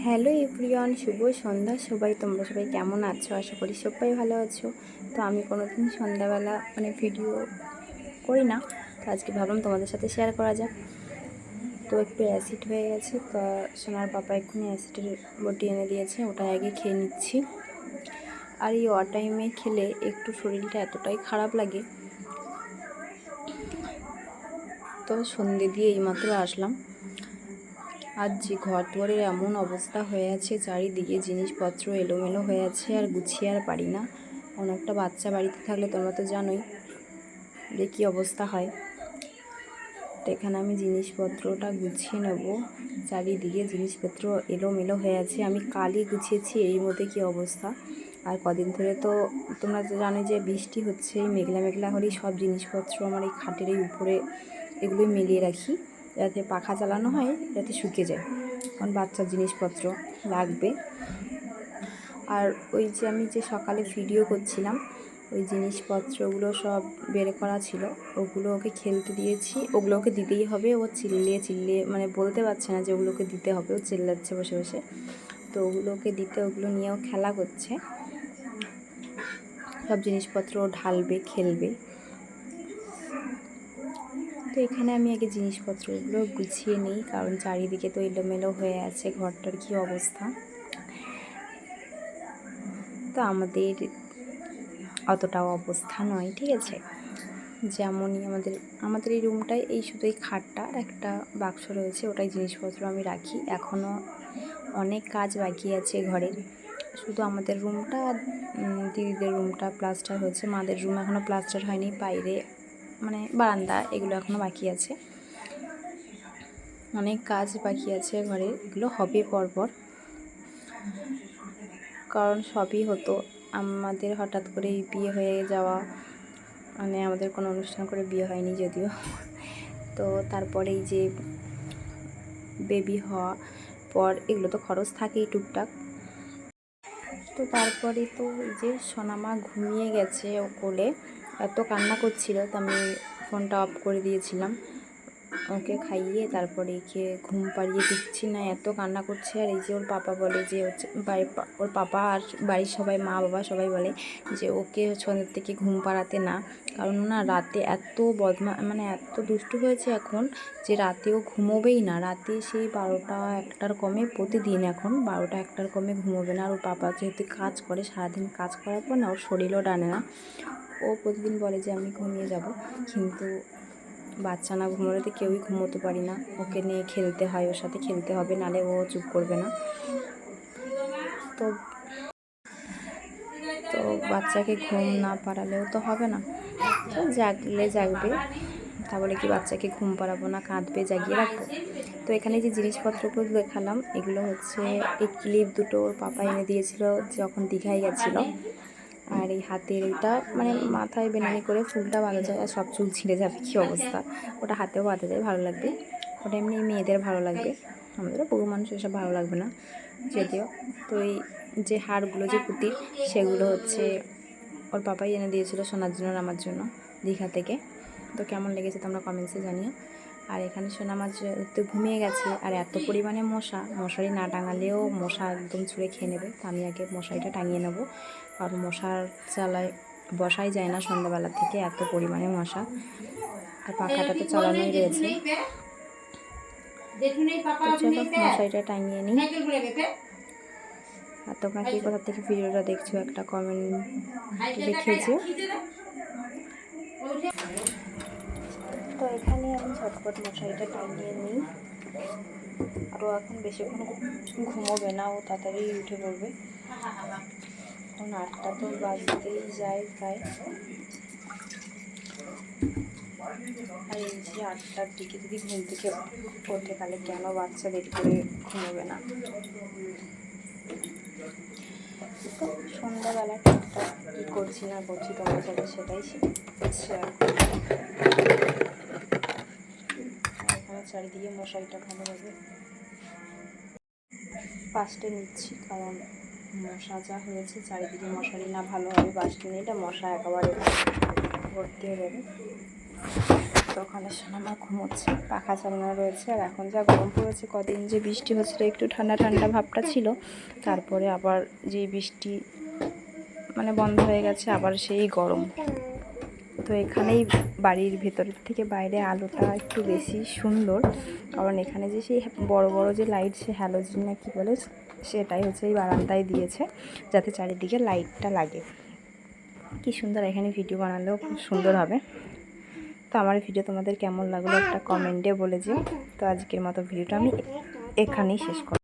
Hello everyone, শুভ সন্ধ্যা সবাই। তোমরা সবাই কেমন আছো? আশা করি সবাই ভালো আছো। তো আমি কোনোদিন সন্ধ্যাবেলা ভিডিও করি না, তো আজকে ভাবলাম তোমাদের সাথে শেয়ার করা যাক। তো একটু অ্যাসিড হয়ে গেছে, তো সোনার পাপা এক্ষুনি অ্যাসিডের বটি এনে দিয়েছে, ওটা আগে খেয়ে নিচ্ছি। আর এই টাইমে খেলে একটু শরীরটা এতটাই খারাপ লাগে। তো সন্ধে দিয়ে এইমাত্র আসলাম। আজ যে ঘর দুয়ারের এমন অবস্থা হয়ে আছে, চারিদিকে জিনিসপত্র এলোমেলো হয়ে আছে, আর গুছিয়ে আর পারি না। অনেকটা বাচ্চা বাড়িতে থাকলে তোমরা তো জানোই যে কী অবস্থা হয়। তো এখানে আমি জিনিসপত্রটা গুছিয়ে নেব। চারিদিকে জিনিসপত্র এলোমেলো হয়ে আছে, আমি কালই গুছিয়েছি, এর মধ্যে কী অবস্থা। আর কদিন ধরে তো তোমরা তো জানো যে বৃষ্টি হচ্ছে, মেঘলা মেঘলা হলেই সব জিনিসপত্র আমার এই খাটের এই উপরে এগুলোই মিলিয়ে রাখি, যাতে পাখা চালানো হয়, যাতে শুকিয়ে যায়, কারণ বাচ্চার জিনিসপত্র লাগবে। আর ওই যে আমি যে সকালে ভিডিও করছিলাম, ওই জিনিসপত্রগুলো সব বের করা ছিল, ওগুলো ওকে খেলতে দিয়েছি। ওগুলো ওকে দিতেই হবে, ও চিল্লিয়ে বলতে পারছে না যে ওগুলোকে দিতে হবে, ও চিল্লাচ্ছে বসে বসে। তো ওগুলোকে দিতে, ওগুলো নিয়েও খেলা করছে, সব জিনিসপত্র ঢালবে, খেলবে। তো এখানে আমি আগে জিনিসপত্রগুলো গুছিয়ে নিই, কারণ চারিদিকে তো এলোমেলো হয়ে আছে, ঘরটার কী অবস্থা। তো আমাদের অতটাও অবস্থা নয়, ঠিক আছে। যেমনই আমাদের এই রুমটায় এই শুধু এই খাটটা আর একটা বাক্স রয়েছে, ওটাই জিনিসপত্র আমি রাখি। এখনও অনেক কাজ বাকি আছে ঘরের, শুধু আমাদের রুমটা আর দিদিদের রুমটা প্লাস্টার হয়েছে, মাদের রুম এখনও প্লাস্টার হয়নি, বাইরে বারান্দা এগুলো এখনও বাকি আছে। অনেক কাজ বাকি আছে ঘরে, এগুলো হবে পরপর, কারণ সবই হতো। আমাদের হঠাৎ করেই বিয়ে হয়ে যাওয়া, আমাদের কোনো অনুষ্ঠান করে বিয়ে হয়নি যদিও। তো তারপরেই যে বেবি হওয়া পর এগুলো তো খরচ থাকেই টুকটাক। তো তারপরে তো এই যে সোনামা ঘুমিয়ে গেছে, ও কোলে এত কান্না করছিল, তো আমি ফোনটা অফ করে দিয়েছিলাম। ওকে খাইয়ে তারপরে একে ঘুম পাড়িয়ে দিচ্ছি, না এত কান্না করছে। আর এই যে ওর পাপা বলে যে হচ্ছে ওর পাপা আর বাড়ির সবাই, মা বাবা সবাই বলে যে ওকে সন্ধ্যের থেকে ঘুম পাড়াতে না, কারণ না রাতে এত এত দুষ্টু হয়েছে এখন, যে রাতেও ঘুমোবেই না। রাতে সেই 12টা 1টার কমে, প্রতিদিন এখন 12টা 1টার কমে ঘুমোবে না। আর ওর পাপা যেহেতু কাজ করে, সারাদিন কাজ করার পর না ওর শরীরও টানে না, ও প্রতিদিন বলে যে আমি ঘুমিয়ে যাব, কিন্তু বাচ্চা না ঘুমোলে তো কেউই ঘুমোতে পারি না। ওকে নিয়ে খেলতে হয়, ওর সাথে খেলতে হবে, নালে ও চুপ করবে না। তো তো বাচ্চাকে ঘুম না পাড়ালেও তো হবে না, তো জাগলে জাগবে, তা বলে কি বাচ্চাকে ঘুম পাড়াবো না, কাঁদবে, জাগিয়ে রাখবো। তো এখানে যে জিনিসপত্রগুলো দেখালাম, এগুলো হচ্ছে এই ক্লিপ দুটো ওর পাপা এনে দিয়েছিল যখন দীঘায় গেছিলো। আর এই হাতের এটা মাথায় বেনানি করে ফুলটা বাঁধা যায়, আর সব চুল ছিঁড়ে যাবে, কী অবস্থা। ওটা হাতেও বাঁধা যায়, ভালো লাগবে। ওটা এমনি মেয়েদের ভালো লাগবে, আমাদেরও পুরো মানুষ এসব ভালো লাগবে না যদিও। তো এই যে হারগুলো, যে পুঁতির, সেগুলো হচ্ছে ওর পাপাই এনে দিয়েছিল সোনার জন্য, আমার জন্য, দীঘা থেকে। তো কেমন লেগেছে তোমরা কমেন্টসে জানিও। আর এখানে সোনা মাছ তো ঘুমিয়ে গেছে, আর এত পরিমাণে মশারি না টাঙালেও মশা একদম ছুঁড়ে খেয়ে নেবে। তো আমি আগে মশারিটা টাঙিয়ে নেব, কারণ মশার জ্বালায় বসাই যায় না সন্ধ্যাবেলা থেকে, এত পরিমাণে মশা। আর পাখাটা তো চালানোই রয়েছে। তো চলো মশারিটা টাঙিয়ে নিই। আর তোমরা কি কোথা থেকে ভিডিওটা দেখছো একটা কমেন্ট লিখেছো। তো এখানে আমি ঝটপট মশারিটা টাঙিয়ে নিই। আরও এখন বেশিক্ষণ ঘুমোবে না, ও তাড়াতাড়ি উঠে পড়বে, এখন 8টা তো বাজতেই যায় প্রায়। আর এই যে 8টার দিকে যদি ঘুম থেকে ওঠে, তাহলে কেন বাচ্চা দেরি করে ঘুমোবে না। তো সন্ধ্যাবেলা ঠিকঠাক কী করছি না করছি তোমার সাথে সেটাই শেয়ার করব। এখানে চারিদিকে মশারিটা ভালোভাবে বাঁশটে নিচ্ছি, কারণ মশা যা হয়েছে, চারিদিকে মশারি না ভালোভাবে বাঁশটে নিলে মশা একেবারে ভর্তি হয়ে যাবে। তো ওখানে সোনামা ঘুমোচ্ছে, পাখা চালানো রয়েছে। আর এখন যা গরম পড়েছে, কদিন যে বৃষ্টি হচ্ছিল একটু ঠান্ডা ঠান্ডা ভাবটা ছিল, তারপরে আবার যে বৃষ্টি মানে বন্ধ হয়ে গেছে, আবার সেই গরম। তো এখানেই বাড়ির ভেতরের থেকে বাইরে আলোটা একটু বেশি সুন্দর, কারণ এখানে যে সেই বড় বড় যে লাইট, সে হ্যালোজিন না কি বলে, সেটাই হচ্ছে এই বারান্দায় দিয়েছে যাতে চারিদিকে লাইটটা লাগে। কি সুন্দর, এখানে ভিডিও বানালেও খুব সুন্দর হবে। তো আমার ভিডিও তোমাদের কেমন লাগলো একটা কমেন্টে বলে যেও। তো আজকের মতো ভিডিওটা আমি এখানেই শেষ করব।